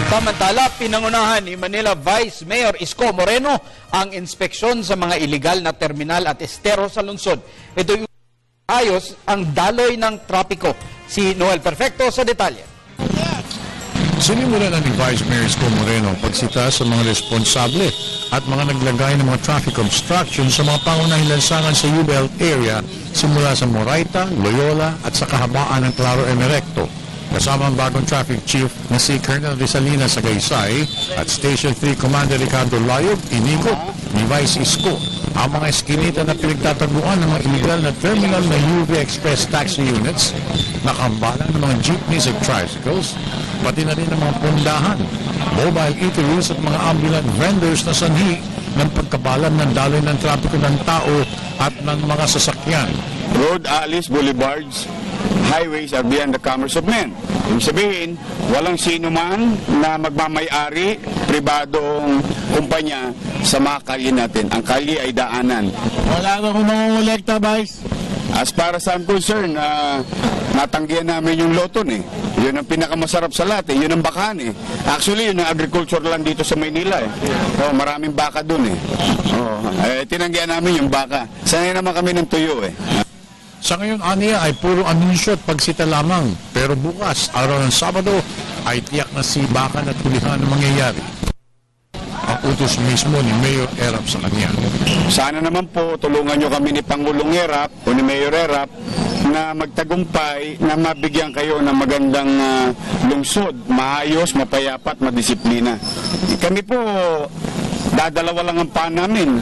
Samantala, pinangunahan ni Manila Vice Mayor Isko Moreno ang inspeksyon sa mga iligal na terminal at estero sa lungsod. Ito'y ayos ang daloy ng trapiko. Si Noel Perfecto sa detalye. Sinimulan ni Vice Mayor Isko Moreno ang pagsita sa mga responsable at mga naglagay ng mga traffic obstruction sa mga pangunahing lansangan sa U-Belt area simula sa Moraita, Loyola at sa kahabaan ng Claro M. Recto. Kasama ang bagong traffic chief na si Colonel Rizalina Sagaysay at Station 3 Commander Ricardo Layog, inikot ni Vice Isko ang mga eskinita na pinagtataguan ng mga illegal na terminal na UV Express taxi units, nakambalang ng mga jeepneys at tricycles, pati na rin ang mga pundahan, mobile eateries at mga ambulant vendors na sanhi ng pagkabalan ng daloy ng trapiko ng tao at ng mga sasakyan. Road alleys, boulevards, highways are beyond the commerce of men. Ibig sabihin, walang sino man na magmamay-ari, pribadong kumpanya sa mga kalye natin. Ang kalye ay daanan. Wala na kung mangungulekta, Vice. As para sa concern, natanggihan namin yung loton eh. Yun ang pinakamasarap sa lahat eh. Yun ang bakahan eh. Actually, yun ang agriculture land dito sa Maynila eh. Oh, maraming baka dun eh. Tinanggihan namin yung baka. Sanay naman kami ng tuyo eh. Sa ngayon, aniya ay puro anunsyo at pagsita lamang. Pero bukas, araw ng Sabado, ay tiyak na sibakan at hulihan ang mangyayari. Ang utos mismo ni Mayor Erap sa kanya. Sana naman po tulungan nyo kami ni Pangulong Erap o ni Mayor Erap na magtagumpay na mabigyan kayo ng magandang lungsod, maayos, mapayapat, madisiplina. Kami po, dadalawa lang ang paan namin.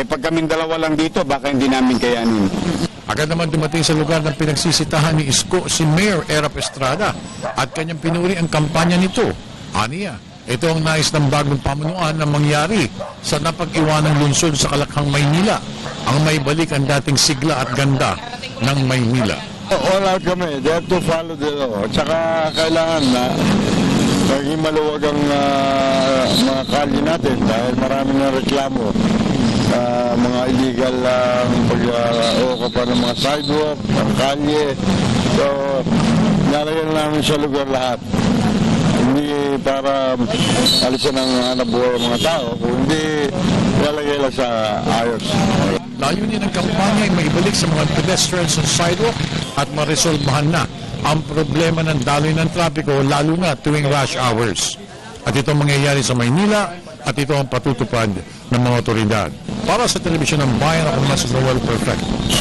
Pag kaming dalawa lang dito, baka hindi namin kayanin. Agad naman dumating sa lugar ng pinagsisitahan ni Isko si Mayor Erap Estrada at kanyang pinuri ang kampanya nito. Aniya, ito ang nais ng bagong pamunuan na mangyari sa napag-iwanang lungsod sa Kalakhang, Maynila, ang may balik ang dating sigla at ganda ng Maynila. All out kami. They have to follow the law. Tsaka kailangan na maging maluwag ang mga kalye natin dahil marami na reklamo. Mga illegal pag-ooka ng mga sidewalk, ng kalye. So, nalagyan namin sa lugar lahat. Hindi para alisan ang hanap buhay ng mga tao, kundi nalagay lang sa ayos. Layunin ng kampanya ay maibalik sa mga pedestrians sa sidewalk at maresolbahan na ang problema ng daloy ng trapiko lalo na tuwing rush hours. At ito ang mangyayari sa Maynila at ito ang patutupad ng mga otoridad. Para sa Telebisyon ng Bayan, ako na si Noel Perfecto.